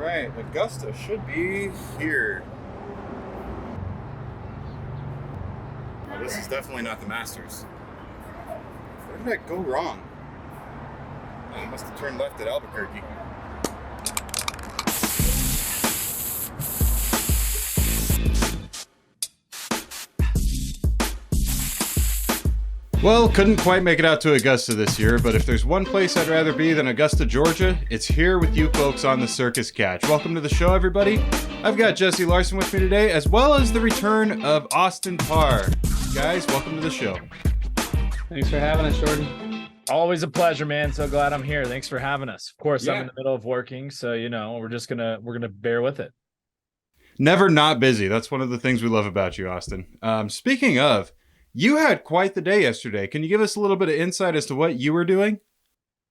right, Augusta should be here. Oh, this is definitely not the Masters. Where did I go wrong? I must have turned left at Albuquerque. Well, couldn't quite make it out to Augusta this year, but if there's one place I'd rather be than Augusta, Georgia, it's here with you folks on the Circus Catch. Welcome to the show, everybody. I've got Jesse Larson with me today, as well as the return of Austin Parr. Guys, welcome to the show. Thanks for having us, Jordan. Always a pleasure, man. So glad I'm here. Thanks for having us. Of course, I'm in the middle of working, so we're gonna bear with it. Never not busy. That's one of the things we love about you, Austin. Speaking of, you had quite the day yesterday. Can you give us a little bit of insight as to what you were doing?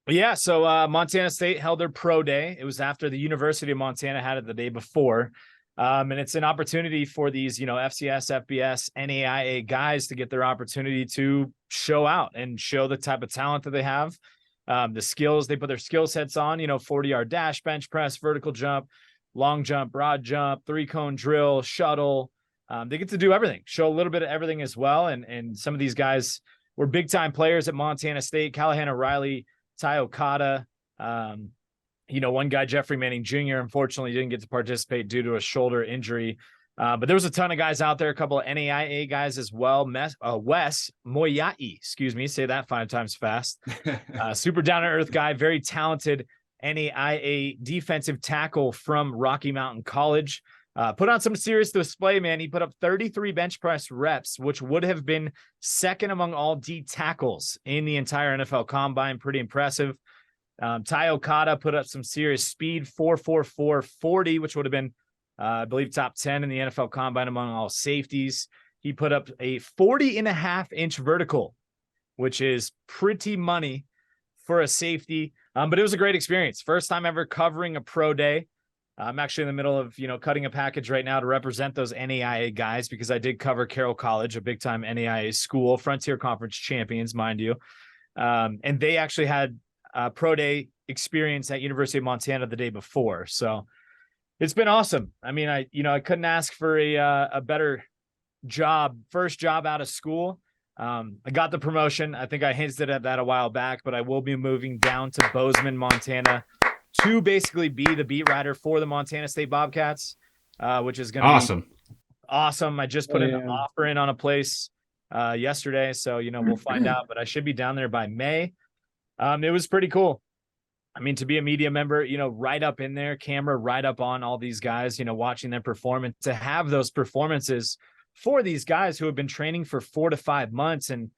Yeah, so Montana State held their pro day. It was after the University of Montana had it the day before. And it's an opportunity for these, FCS, FBS, NAIA guys to get their opportunity to show out and show the type of talent that they have. The skills, they put their skill sets on, 40-yard dash, bench press, vertical jump, long jump, broad jump, 3-cone drill, shuttle. They get to do everything, show a little bit of everything as well. And some of these guys were big time players at Montana State. Callahan O'Reilly, Ty Okada, one guy, Jeffrey Manning Jr., unfortunately didn't get to participate due to a shoulder injury. But there was a ton of guys out there, a couple of NAIA guys as well. Wes Moyai, say that 5 times fast. Super down-to-earth guy, very talented NAIA defensive tackle from Rocky Mountain College. Put on some serious display, man. He put up 33 bench press reps, which would have been second among all D tackles in the entire NFL Combine. Pretty impressive. Ty Okada put up some serious speed, 4.44 40, which would have been, I believe, top 10 in the NFL Combine among all safeties. He put up a 40.5-inch vertical, which is pretty money for a safety. But it was a great experience. First time ever covering a pro day. I'm actually in the middle of, cutting a package right now to represent those NAIA guys because I did cover Carroll College, a big time NAIA school, Frontier Conference champions, mind you. And they actually had a pro day experience at University of Montana the day before. So it's been awesome. I mean, I couldn't ask for a better job, first job out of school. I got the promotion. I think I hinted at that a while back, but I will be moving down to Bozeman, Montana, to basically be the beat writer for the Montana State Bobcats, which is going to be awesome. I just put an offer in on a place yesterday, so we'll find out. But I should be down there by May. It was pretty cool. I mean, to be a media member, right up in there, camera right up on all these guys, watching them perform, and to have those performances for these guys who have been training for 4 to 5 months. And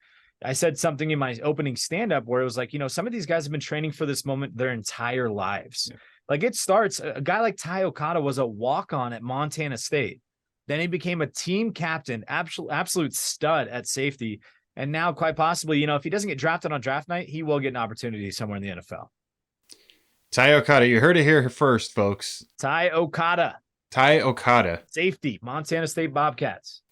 I said something in my opening stand-up where it was like, some of these guys have been training for this moment their entire lives. Yeah. Like it starts, a guy like Ty Okada was a walk-on at Montana State. Then he became a team captain, absolute stud at safety. And now quite possibly, if he doesn't get drafted on draft night, he will get an opportunity somewhere in the NFL. Ty Okada, you heard it here first, folks. Ty Okada. Safety, Montana State Bobcats.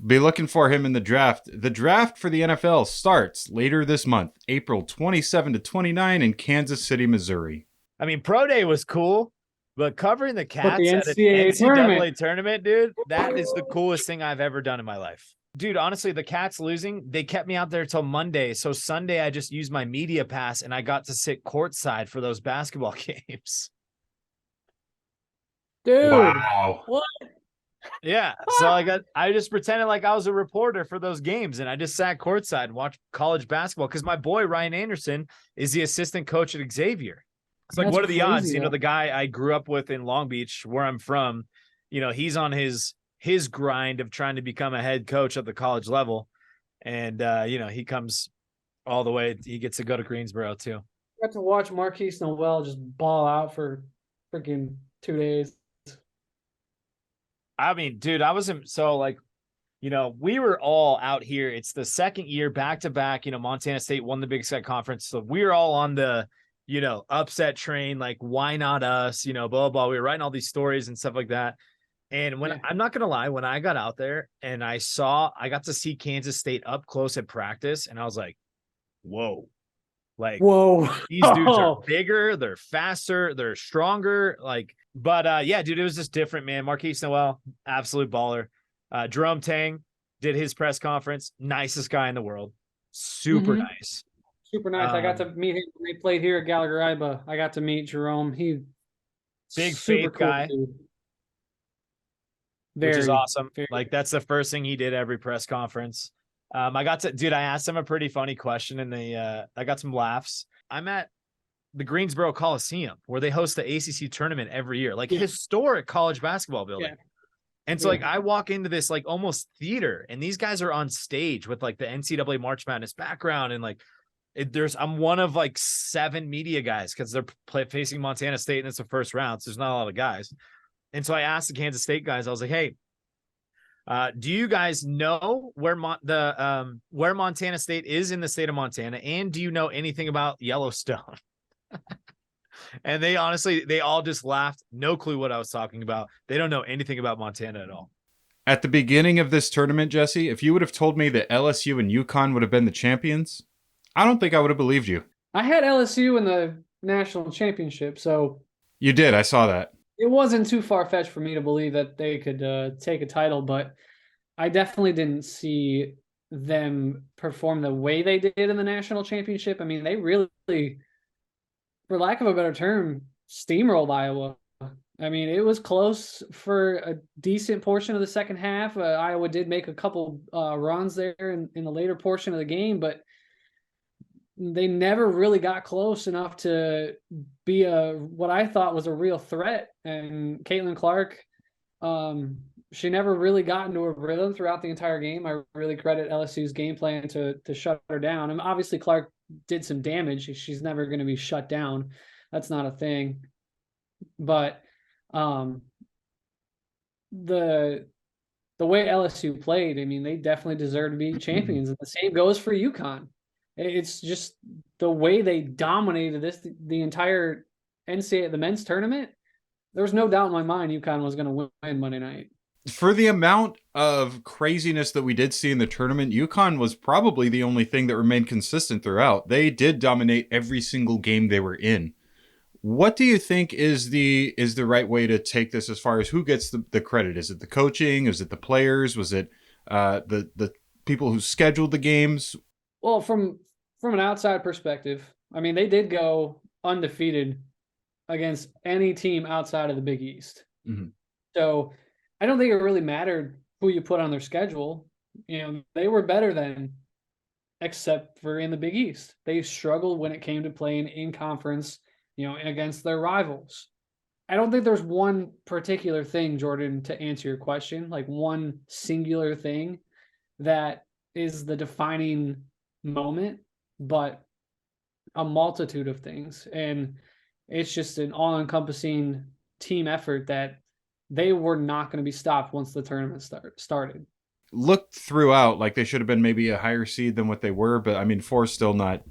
Be looking for him in the draft. The draft for the NFL starts later this month, April 27 to 29 in Kansas City, Missouri. I mean, Pro Day was cool, but covering the Cats the at an NCAA tournament, dude, that is the coolest thing I've ever done in my life. Dude, honestly, the Cats losing, they kept me out there till Monday. So Sunday, I just used my media pass and I got to sit courtside for those basketball games. Dude, wow. What? Yeah, so I just pretended like I was a reporter for those games, and I just sat courtside and watched college basketball because my boy Ryan Anderson is the assistant coach at Xavier. It's like, what are the odds? The guy I grew up with in Long Beach, where I'm from, he's on his grind of trying to become a head coach at the college level, and he comes all the way. He gets to go to Greensboro too. I got to watch Marquise Noel just ball out for freaking 2 days. I mean, dude, I wasn't so like, we were all out here. It's the second year back to back. Montana State won the Big Sky Conference. So we were all on the, upset train. Like, why not us? Blah, blah. We were writing all these stories and stuff like that. And I'm not going to lie, when I got out there and I got to see Kansas State up close at practice, and I was like, whoa, Like, Whoa. these dudes are bigger, they're faster, they're stronger. Like, but yeah, dude, it was just different, man. Marquise Noel, absolute baller. Jerome Tang did his press conference, nicest guy in the world, super nice. Super nice. I got to meet him when they played here at Gallagher Iba. I got to meet Jerome. He big super faith cool guy, dude. which is awesome. Very. Like, that's the first thing he did every press conference. I asked him a pretty funny question, and I got some laughs. I'm at the Greensboro Coliseum, where they host the ACC tournament every year, like historic college basketball building. Yeah. And so like I walk into this like almost theater, and these guys are on stage with like the NCAA March Madness background, and like I'm one of like 7 media guys because they're facing Montana State and it's the first round, so there's not a lot of guys. And so I asked the Kansas State guys, I was like, hey, do you guys know where Montana State is in the state of Montana, and do you know anything about Yellowstone? And they all just laughed. No clue what I was talking about. They don't know anything about Montana at all. At the beginning of this tournament, Jesse, if you would have told me that LSU and UConn would have been the champions, I don't think I would have believed you. I had LSU in the national championship, so you did. I saw that. It wasn't too far-fetched for me to believe that they could take a title, but I definitely didn't see them perform the way they did in the national championship. I mean, they really, for lack of a better term, steamrolled Iowa. I mean, it was close for a decent portion of the second half. Iowa did make a couple runs there in the later portion of the game, but they never really got close enough to be what I thought was a real threat. And Caitlin Clark, she never really got into a rhythm throughout the entire game. I really credit LSU's game plan to shut her down. And obviously Clark did some damage. She's never going to be shut down. That's not a thing. But the way LSU played, I mean, they definitely deserve to be champions. And the same goes for UConn. It's just the way they dominated the entire NCAA, the men's tournament. There was no doubt in my mind UConn was going to win Monday night. For the amount of craziness that we did see in the tournament, UConn was probably the only thing that remained consistent throughout. They did dominate every single game they were in. What do you think is the right way to take this as far as who gets the credit? Is it the coaching? Is it the players? Was it the people who scheduled the games? Well, from an outside perspective, I mean, they did go undefeated against any team outside of the Big East. Mm-hmm. So I don't think it really mattered who you put on their schedule. You know, they were better than, except for in the Big East. They struggled when it came to playing in conference, you know, against their rivals. I don't think there's one particular thing, Jordan, to answer your question, like one singular thing that is the defining moment, but a multitude of things. And it's just an all-encompassing team effort that they were not going to be stopped once the tournament started. Looked throughout like they should have been maybe a higher seed than what they were, but I mean, 4's still not.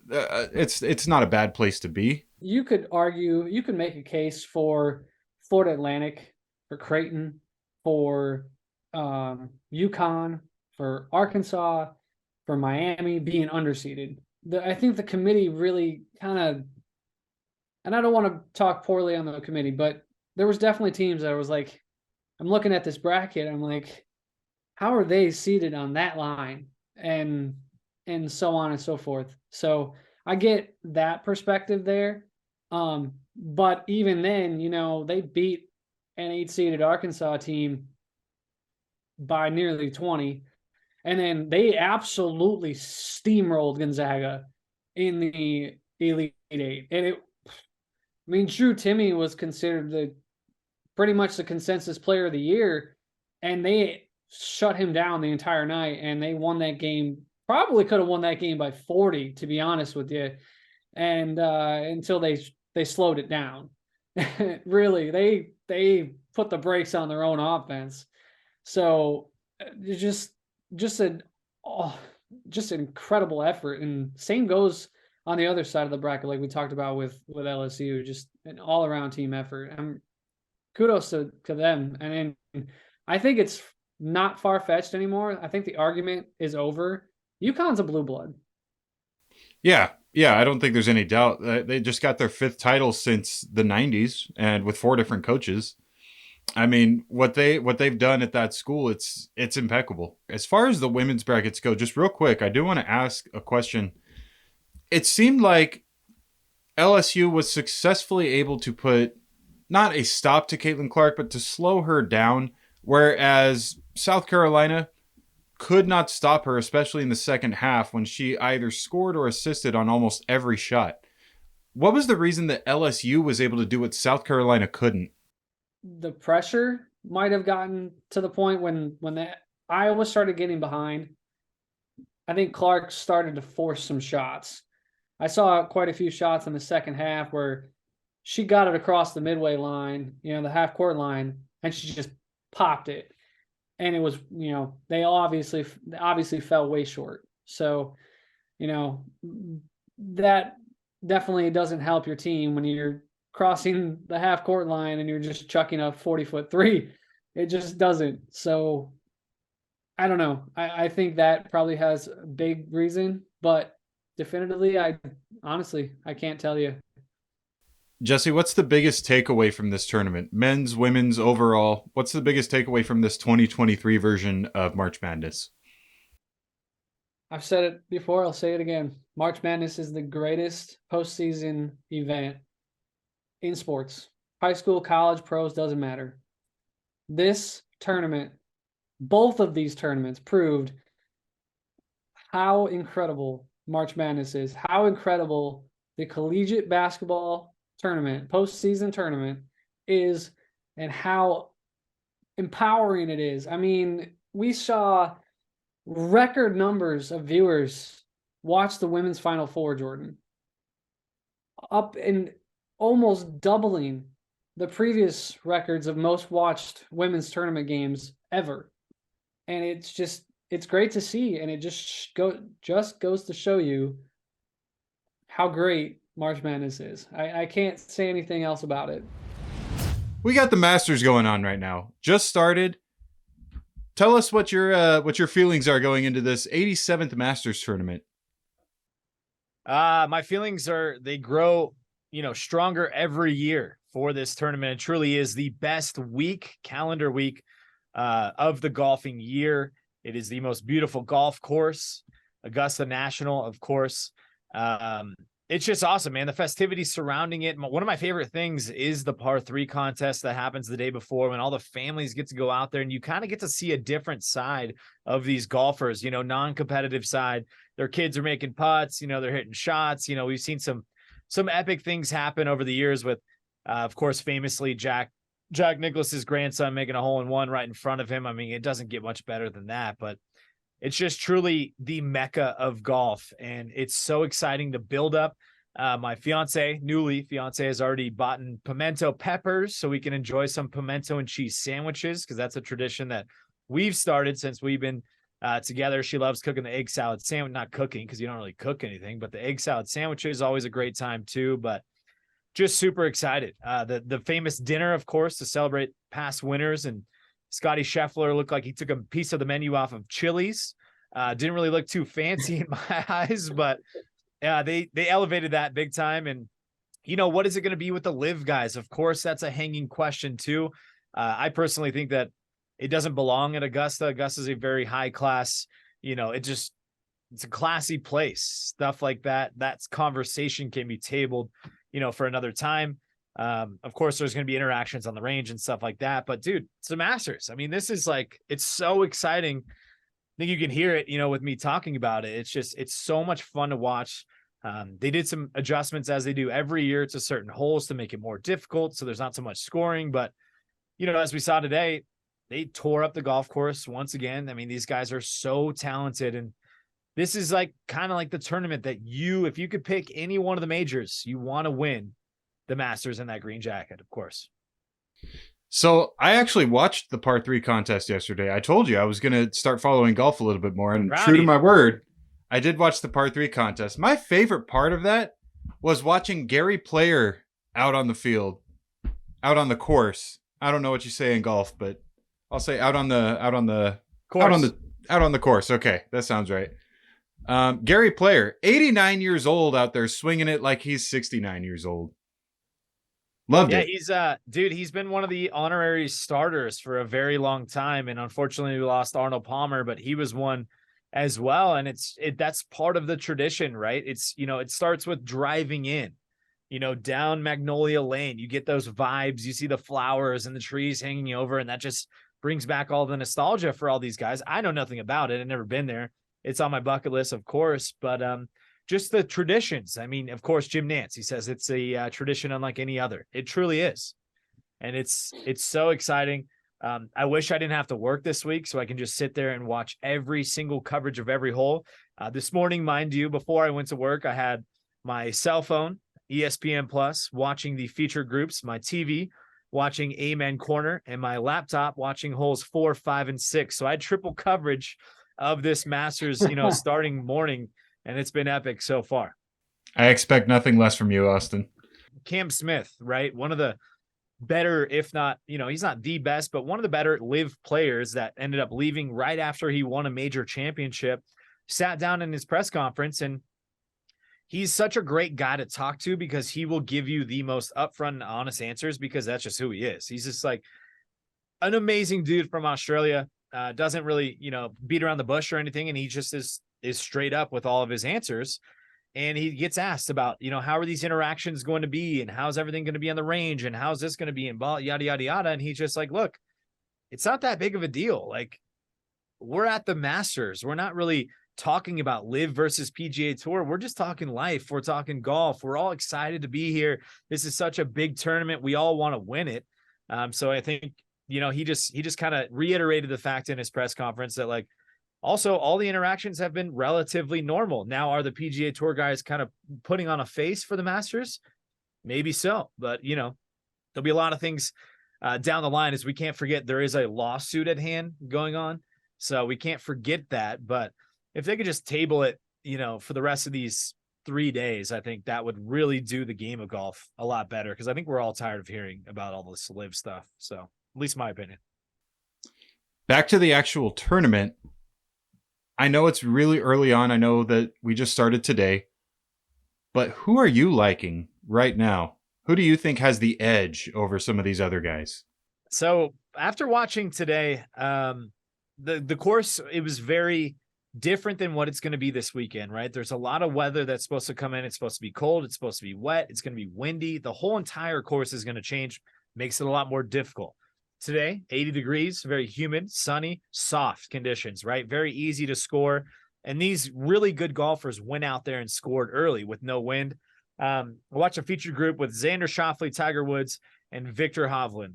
It's not a bad place to be. You could make a case for Florida Atlantic, for Creighton, for UConn, for Arkansas, for Miami being underseeded. I think the committee really kind of, and I don't want to talk poorly on the committee, but there was definitely teams that I was like, I'm looking at this bracket, I'm like, how are they seated on that line? And so on and so forth. So I get that perspective there. But even then, you know, they beat an 8-seeded Arkansas team by nearly 20. And then they absolutely steamrolled Gonzaga in the Elite Eight. And Drew Timme was considered pretty much the consensus player of the year, and they shut him down the entire night, and they won that game. Probably could have won that game by 40, to be honest with you. And until they slowed it down. Really, they put the brakes on their own offense. So just an incredible effort. And same goes on the other side of the bracket, like we talked about with LSU, just an all-around team effort. Kudos to them. And I think it's not far-fetched anymore. I think the argument is over. UConn's a blue blood. Yeah, yeah, I don't think there's any doubt. They just got their fifth title since the '90s, and with four different coaches. I mean, what they've done at that school, it's impeccable. As far as the women's brackets go, just real quick, I do want to ask a question. It seemed like LSU was successfully able to put not a stop to Caitlin Clark, but to slow her down, whereas South Carolina could not stop her, especially in the second half when she either scored or assisted on almost every shot. What was the reason that LSU was able to do what South Carolina couldn't? The pressure might have gotten to the point when the Iowa started getting behind. I think Clark started to force some shots. I saw quite a few shots in the second half where she got it across the midway line, the half court line, and she just popped it. And it was, they obviously fell way short. So, that definitely doesn't help your team when you're crossing the half court line and you're just chucking a 40-foot three. It just doesn't. So I don't know. I think that probably has a big reason, but definitively, I can't tell you. Jesse, what's the biggest takeaway from this tournament? Men's, women's, overall. What's the biggest takeaway from this 2023 version of March Madness? I've said it before, I'll say it again. March Madness is the greatest postseason event in sports. High school, college, pros, doesn't matter. This tournament, both of these tournaments proved how incredible March Madness is, how incredible the collegiate basketball tournament, postseason tournament is, and how empowering it is. I mean, we saw record numbers of viewers watch the women's Final Four, Jordan, up and almost doubling the previous records of most watched women's tournament games ever. And it's great to see, and it just goes to show you how great March Madness is. I can't say anything else about it. We got the Masters going on right now. Just started. Tell us what your feelings are going into this 87th Masters tournament. My feelings they grow, stronger every year for this tournament. It truly is the best calendar week of the golfing year. It is the most beautiful golf course, Augusta National, of course. It's just awesome, man. The festivities surrounding it. One of my favorite things is the par 3 contest that happens the day before when all the families get to go out there and you kind of get to see a different side of these golfers, non-competitive side. Their kids are making putts, they're hitting shots. We've seen some epic things happen over the years with, of course, famously Jack Nicklaus's grandson making a hole-in-one right in front of him. I mean, it doesn't get much better than that, but it's just truly the mecca of golf, and it's so exciting to build up. My newly fiance, has already bought pimento peppers so we can enjoy some pimento and cheese sandwiches, because that's a tradition that we've started since we've been together. She loves cooking the egg salad sandwich, not cooking because you don't really cook anything, but the egg salad sandwich is always a great time too. But just super excited. The famous dinner, of course, to celebrate past winners, and Scotty Scheffler looked like he took a piece of the menu off of Chili's. Didn't really look too fancy in my eyes, but they elevated that big time. And, what is it going to be with the live guys? Of course, that's a hanging question too. I personally think that it doesn't belong at Augusta. Augusta is a very high class, it's a classy place. Stuff like that. That's conversation can be tabled, for another time. Of course, there's going to be interactions on the range and stuff like that. But dude, it's the Masters. I mean, this is it's so exciting. I think you can hear it, with me talking about it. It's so much fun to watch. They did some adjustments as they do every year to certain holes to make it more difficult, so there's not so much scoring. But, as we saw today, they tore up the golf course once again. I mean, these guys are so talented, and this is kind of like the tournament that if you could pick any one of the majors, you want to win the Masters in that green jacket, of course. So I actually watched the par 3 contest yesterday. I told you I was going to start following golf a little bit more, and true to my word, I did watch the par 3 contest. My favorite part of that was watching Gary Player out on the field, out on the course. I don't know what you say in golf, but I'll say out on the course. Okay, that sounds right. Gary Player, 89 years old out there swinging it like he's 69 years old. Loved it. He's dude, he's been one of the honorary starters for a very long time. And unfortunately we lost Arnold Palmer, but he was one as well. And that's part of the tradition, right? It's, it starts with driving in, down Magnolia Lane. You get those vibes, you see the flowers and the trees hanging over, and that just brings back all the nostalgia for all these guys. I know nothing about it. I've never been there. It's on my bucket list, of course, but just the traditions. I mean, of course, Jim Nantz, he says it's a tradition unlike any other. It truly is. And it's so exciting. I wish I didn't have to work this week so I can just sit there and watch every single coverage of every hole. This morning, mind you, before I went to work, I had my cell phone, ESPN Plus, watching the featured groups, my TV, watching Amen Corner, and my laptop watching holes 4, 5, and 6. So I had triple coverage of this Masters, starting morning, and it's been epic so far. I expect nothing less from you, Austin. Cam Smith, right? One of the better, if not, he's not the best, but one of the better live players that ended up leaving right after he won a major championship, sat down in his press conference, and he's such a great guy to talk to because he will give you the most upfront and honest answers because that's just who he is. He's just like an amazing dude from Australia. Doesn't really, beat around the bush or anything. And he just is straight up with all of his answers. And he gets asked about, how are these interactions going to be? And how's everything going to be on the range? And how's this going to be? And yada, yada, yada. And he's just like, look, it's not that big of a deal. Like, we're at the Masters. We're not really talking about live versus PGA Tour. We're just talking life. We're talking golf. We're all excited to be here. This is such a big tournament. We all want to win it. So I think, he just kind of reiterated the fact in his press conference that, like, also all the interactions have been relatively normal. Now, are the PGA Tour guys kind of putting on a face for the Masters? Maybe so, but there'll be a lot of things down the line, as we can't forget there is a lawsuit at hand going on. So we can't forget that. But if they could just table it, for the rest of these 3 days, I think that would really do the game of golf a lot better. Cause I think we're all tired of hearing about all this live stuff. So at least my opinion. Back to the actual tournament. I know it's really early on. I know that we just started today, but who are you liking right now? Who do you think has the edge over some of these other guys? So after watching today, the course, it was very different than what it's going to be this weekend, right? There's a lot of weather that's supposed to come in. It's supposed to be cold. It's supposed to be wet. It's going to be windy. The whole entire course is going to change, makes it a lot more difficult. Today, 80 degrees, very humid, sunny, soft conditions, right? Very easy to score. And these really good golfers went out there and scored early with no wind. I watched a featured group with Xander Schauffele, Tiger Woods, and Victor Hovland.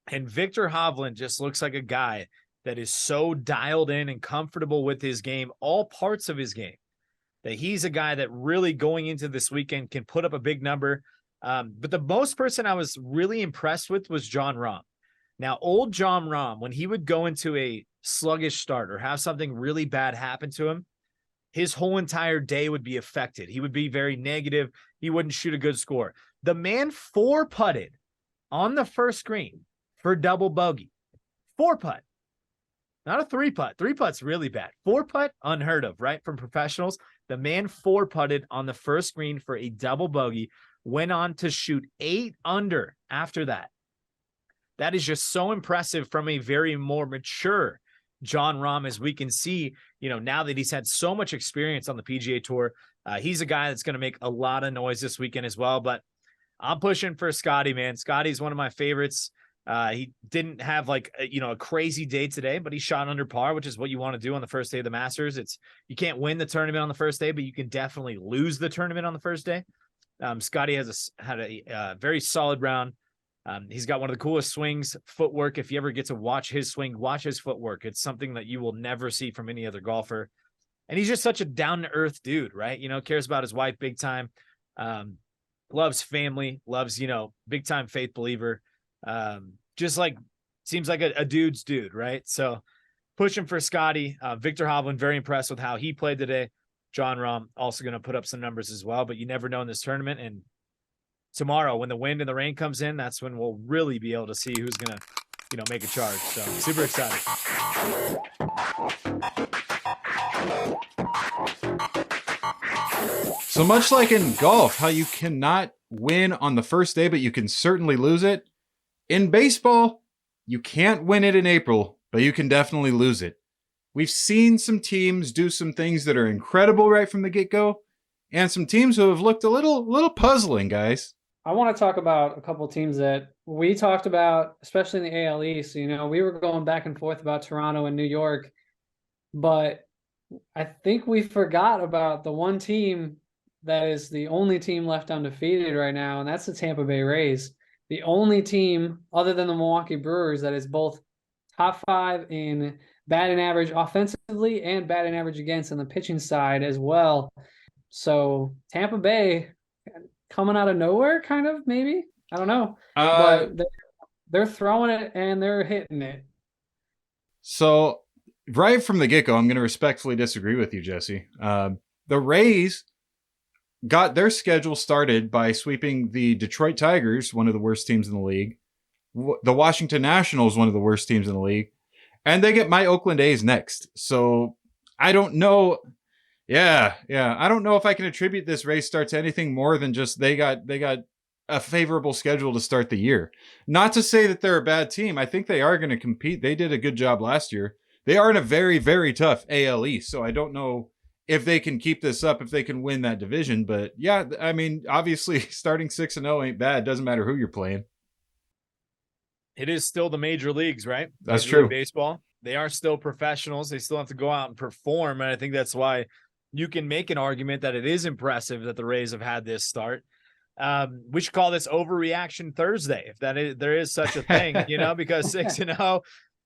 And Victor Hovland just looks like a guy that is so dialed in and comfortable with his game, all parts of his game, that he's a guy that really going into this weekend can put up a big number. But the most person I was really impressed with was Jon Rahm. Now, old Jon Rahm, when he would go into a sluggish start or have something really bad happen to him, his whole entire day would be affected. He would be very negative. He wouldn't shoot a good score. The man 4-putted on the first green for double bogey. 4-putt. Not a 3-putt. 3-putt's really bad. 4-putt, unheard of, right? From professionals. The man 4-putted on the first green for a double bogey, went on to shoot 8 under after that. That is just so impressive from a very more mature Jon Rahm, as we can see, now that he's had so much experience on the PGA Tour. He's a guy that's going to make a lot of noise this weekend as well, but I'm pushing for Scotty, man. Scotty's one of my favorites. He didn't have a crazy day today, but he shot under par, which is what you want to do on the first day of the Masters. You can't win the tournament on the first day, but you can definitely lose the tournament on the first day. Scotty had a very solid round. He's got one of the coolest swings, footwork. If you ever get to watch his swing, watch his footwork. It's something that you will never see from any other golfer. And he's just such a down-to-earth dude, right? Cares about his wife big time, loves family, loves, big-time faith believer. Just seems like a dude's dude, right? So pushing for Scotty. Victor Hovland, very impressed with how he played today. Jon Rahm also going to put up some numbers as well, but you never know in this tournament. And tomorrow, when the wind and the rain comes in, that's when we'll really be able to see who's going to, make a charge. So super excited. So much like in golf, how you cannot win on the first day, but you can certainly lose it. In baseball, you can't win it in April, but you can definitely lose it. We've seen some teams do some things that are incredible right from the get-go, and some teams who have looked a little puzzling, guys. I want to talk about a couple of teams that we talked about, especially in the AL East. You know, we were going back and forth about Toronto and New York, but I think we forgot about the one team that is the only team left undefeated right now, and that's the Tampa Bay Rays. The only team other than the Milwaukee Brewers that is both top 5 in batting average offensively and batting average against on the pitching side as well. So Tampa Bay coming out of nowhere, kind of, maybe. I don't know. But they're throwing it and they're hitting it. So right from the get-go, I'm going to respectfully disagree with you, Jesse. The Rays got their schedule started by sweeping the Detroit Tigers, one of the worst teams in the league, the Washington Nationals, one of the worst teams in the league, and they get my Oakland A's next. So I don't know. Yeah. I don't know if I can attribute this Rays start to anything more than just they got a favorable schedule to start the year. Not to say that they're a bad team. I think they are going to compete. They did a good job last year. They are in a very, very tough AL East, so I don't know if they can keep this up, if they can win that division. But yeah, I mean, obviously starting 6-0 ain't bad. Doesn't matter who you're playing. It is still the major leagues, right? That's Major true. League Baseball. They are still professionals. They still have to go out and perform. And I think that's why you can make an argument that it is impressive that the Rays have had this start. We should call this overreaction Thursday, if there is such a thing, because 6-0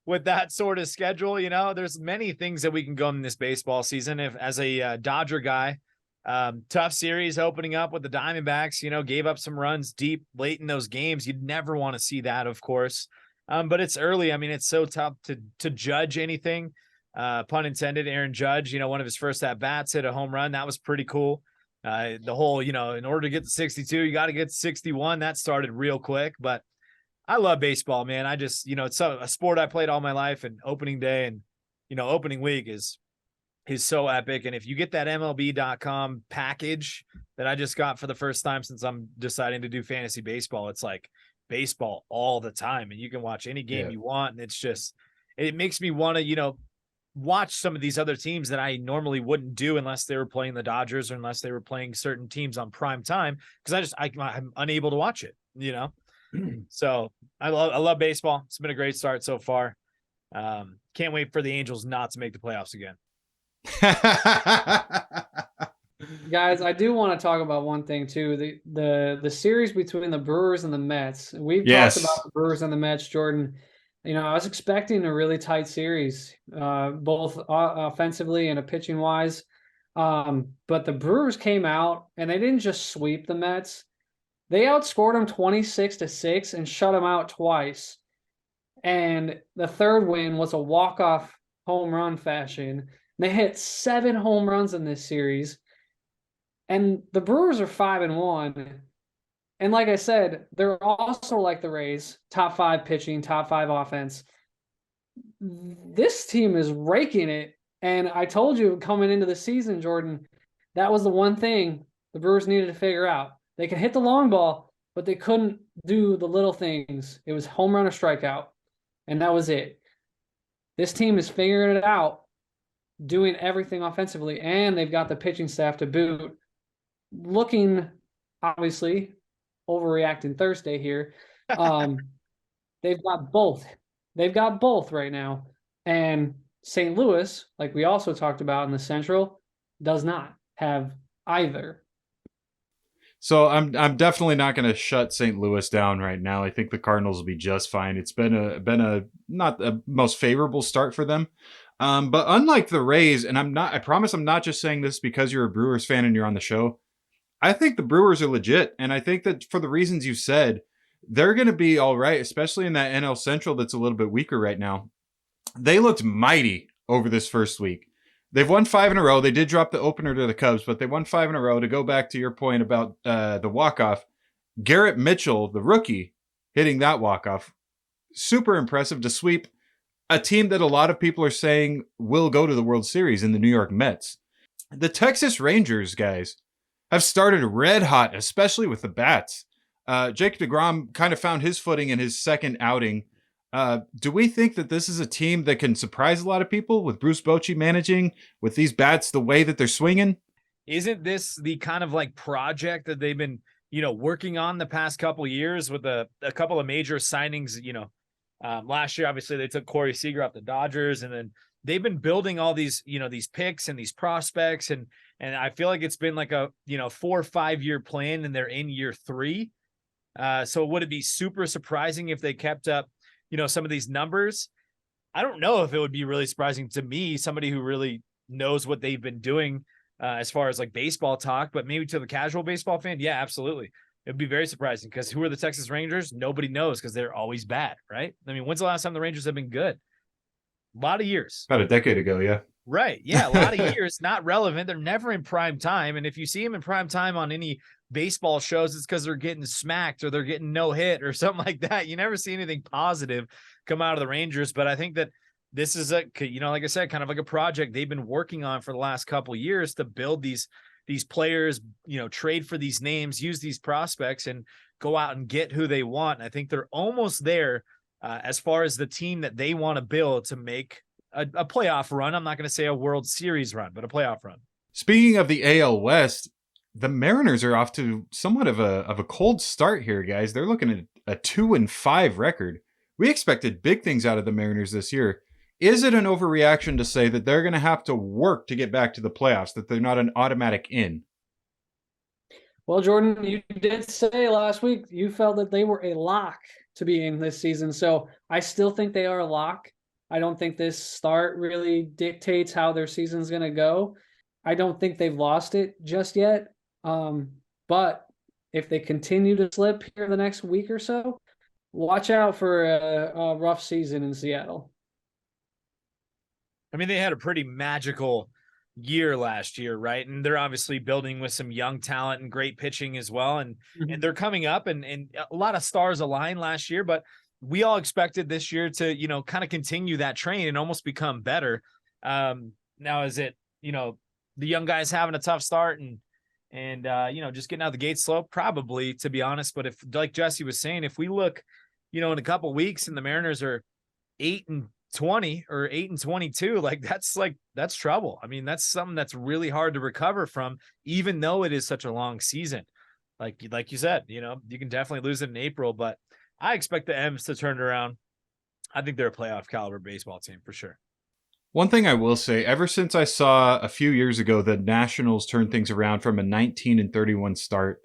with that sort of schedule, there's many things that we can go in this baseball season. If as a Dodger guy, tough series opening up with the Diamondbacks, gave up some runs deep late in those games. You'd never want to see that, of course. But it's early. I mean, it's so tough to judge anything. Pun intended. Aaron Judge, one of his first at bats hit a home run. That was pretty cool. The whole, in order to get to 62, you got to get to 61. That started real quick, but I love baseball, man. I just, it's a sport I played all my life, and opening day and, opening week is so epic. And if you get that MLB.com package that I just got for the first time since I'm deciding to do fantasy baseball, it's like baseball all the time, and you can watch any game you want. And it's just, it makes me want to, watch some of these other teams that I normally wouldn't do unless they were playing the Dodgers or unless they were playing certain teams on prime time. Cause I'm unable to watch it, So I love baseball. It's been a great start so far. Can't wait for the Angels not to make the playoffs again. Guys, I do want to talk about one thing too. The series between the Brewers and the Mets. We've talked about the Brewers and the Mets, Jordan. I was expecting a really tight series, both offensively and pitching wise. But the Brewers came out and they didn't just sweep the Mets. They outscored them 26-6 and shut them out twice. And the third win was a walk-off home run fashion. They hit 7 home runs in this series. And the Brewers are 5-1. And like I said, they're also like the Rays, top 5 pitching, top 5 offense. This team is raking it. And I told you coming into the season, Jordan, that was the one thing the Brewers needed to figure out. They could hit the long ball, but they couldn't do the little things. It was home run or strikeout, and that was it. This team is figuring it out, doing everything offensively, and they've got the pitching staff to boot. Looking, obviously, overreacting Thursday here. They've got both. They've got both right now. And St. Louis, like we also talked about in the Central, does not have either. So I'm definitely not going to shut St. Louis down right now. I think the Cardinals will be just fine. It's been a not a most favorable start for them. But unlike the Rays, and I promise I'm not just saying this because you're a Brewers fan and you're on the show. I think the Brewers are legit. And I think that for the reasons you said, they're going to be all right, especially in that NL Central that's a little bit weaker right now. They looked mighty over this first week. They've won 5 in a row. They did drop the opener to the Cubs, but they won 5 in a row. To go back to your point about the walk-off, Garrett Mitchell, the rookie, hitting that walk-off, super impressive to sweep a team that a lot of people are saying will go to the World Series in the New York Mets. The Texas Rangers, guys, have started red hot, especially with the bats. Jake DeGrom kind of found his footing in his second outing. Do we think that this is a team that can surprise a lot of people with Bruce Bochy managing with these bats the way that they're swinging? Isn't this the kind of like project that they've been, working on the past couple of years with a couple of major signings? Last year, obviously, they took Corey Seager off the Dodgers, and then they've been building all these, these picks and these prospects. And I feel like it's been like a, 4 or 5 year plan, and they're in year 3. So would it be super surprising if they kept up, some of these numbers? I don't know if it would be really surprising to me, somebody who really knows what they've been doing as far as like baseball talk, but maybe to the casual baseball fan. Yeah, absolutely. It'd be very surprising, because who are the Texas Rangers? Nobody knows, because they're always bad, right? I mean, when's the last time the Rangers have been good? A lot of years. About a decade ago, yeah. Right. Yeah, a lot of years, not relevant. They're never in prime time. And if you see them in prime time on any baseball shows, it's because they're getting smacked or they're getting no hit or something like that. You never see anything positive come out of the Rangers. But I think that this is like I said, kind of like a project they've been working on for the last couple of years to build these players, trade for these names, use these prospects, and go out and get who they want. And I think they're almost there as far as the team that they want to build to make a playoff run. I'm not going to say a World Series run, but a playoff run. Speaking of the AL West, the Mariners are off to somewhat of a cold start here, guys. They're looking at a 2-5 record. We expected big things out of the Mariners this year. Is it an overreaction to say that they're going to have to work to get back to the playoffs, that they're not an automatic in? Well, Jordan, you did say last week you felt that they were a lock to be in this season. So I still think they are a lock. I don't think this start really dictates how their season's going to go. I don't think they've lost it just yet. But if they continue to slip here the next week or so, watch out for a rough season in Seattle. I mean, they had a pretty magical year last year, right? And they're obviously building with some young talent and great pitching as well. And they're coming up, and a lot of stars aligned last year, but we all expected this year to, kind of continue that train and almost become better. Now, is it, the young guys having a tough start and just getting out the gate slow? Probably, to be honest. But if, like Jesse was saying, if we look, in a couple of weeks and the Mariners are 8-20 or 8-22, that's trouble. I mean, that's something that's really hard to recover from, even though it is such a long season. Like you said, you can definitely lose it in April, but I expect the M's to turn it around. I think they're a playoff caliber baseball team for sure. One thing I will say, ever since I saw a few years ago the Nationals turn things around from a 19-31 start,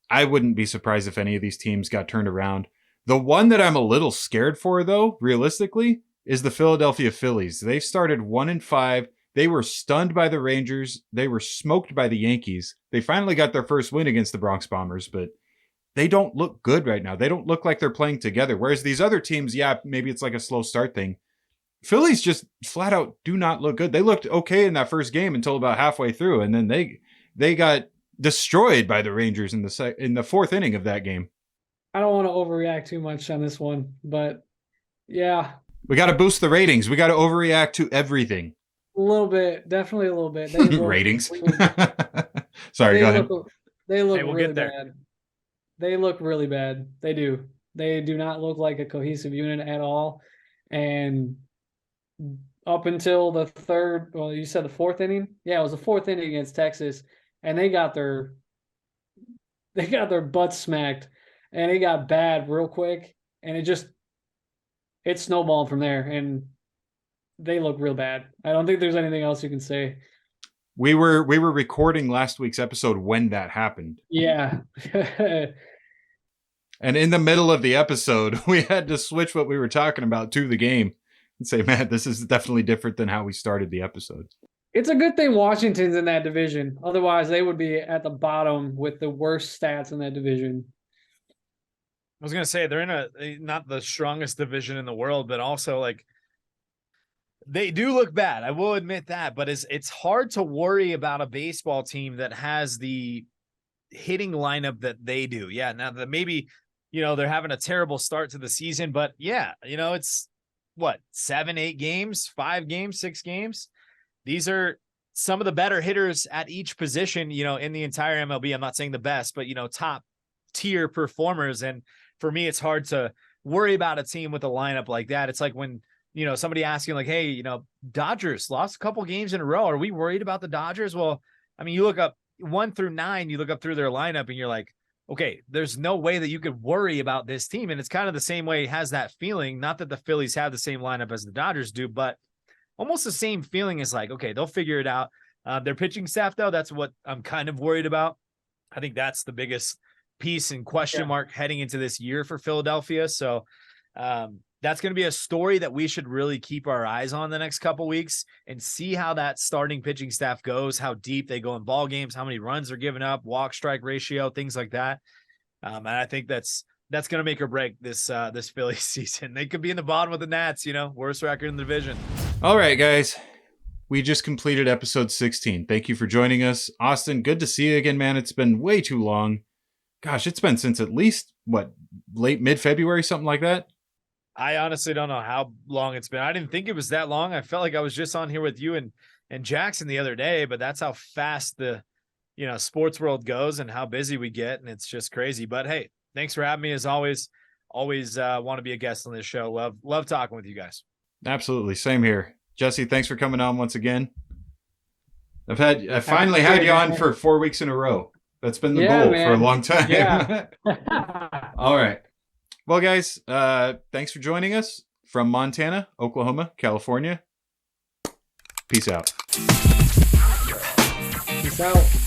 I wouldn't be surprised if any of these teams got turned around. The one that I'm a little scared for, though, realistically, is the Philadelphia Phillies. They started 1-5. They were stunned by the Rangers. They were smoked by the Yankees. They finally got their first win against the Bronx Bombers, but they don't look good right now. They don't look like they're playing together. Whereas these other teams, yeah, maybe it's like a slow start thing. Phillies just flat out do not look good. They looked okay in that first game until about halfway through, and then they got destroyed by the Rangers in the fourth inning of that game. I don't want to overreact too much on this one, but yeah. We got to boost the ratings. We got to overreact to everything. A little bit, definitely a little bit. Ratings. Sorry, go ahead. They look really bad. They look really bad. They do. They do not look like a cohesive unit at all. And up until the you said the fourth inning? Yeah, it was the fourth inning against Texas, and they got their butts smacked, and it got bad real quick, and it snowballed from there, and they look real bad. I don't think there's anything else you can say. We were recording last week's episode when that happened. Yeah. And in the middle of the episode, we had to switch what we were talking about to the game and say, man, this is definitely different than how we started the episode. It's a good thing Washington's in that division. Otherwise, they would be at the bottom with the worst stats in that division. I was going to say, they're in not the strongest division in the world, but also they do look bad. I will admit that, but it's hard to worry about a baseball team that has the hitting lineup that they do. Yeah. Now that maybe, they're having a terrible start to the season, but yeah, what, 7, 8 games, 5 games, 6 games. These are some of the better hitters at each position, in the entire MLB. I'm not saying the best, but, top tier performers. And for me, it's hard to worry about a team with a lineup like that. It's like when, somebody asking like, hey, Dodgers lost a couple games in a row. Are we worried about the Dodgers? Well, I mean, you look up 1 through 9, you look up through their lineup and you're like, okay, there's no way that you could worry about this team. And it's kind of the same way it has that feeling. Not that the Phillies have the same lineup as the Dodgers do, but almost the same feeling is like, okay, they'll figure it out. Their pitching staff, though, that's what I'm kind of worried about. I think that's the biggest piece and question mark heading into this year for Philadelphia. So that's going to be a story that we should really keep our eyes on the next couple weeks and see how that starting pitching staff goes, how deep they go in ball games, how many runs they're giving up, walk strike ratio, things like that. And I think that's going to make or break this Phillies season. They could be in the bottom of the Nats, worst record in the division. All right, guys. We just completed episode 16. Thank you for joining us. Austin, good to see you again, man. It's been way too long. Gosh, it's been since at least, late mid-February, something like that? I honestly don't know how long it's been. I didn't think it was that long. I felt like I was just on here with you and Jackson the other day, but that's how fast the, sports world goes and how busy we get. And it's just crazy. But hey, thanks for having me as always. Always want to be a guest on this show. Love talking with you guys. Absolutely. Same here. Jesse, thanks for coming on once again. I finally had you on for 4 weeks in a row. That's been the goal for a long time. Yeah. All right. Well, guys, thanks for joining us from Montana, Oklahoma, California. Peace out. Peace out.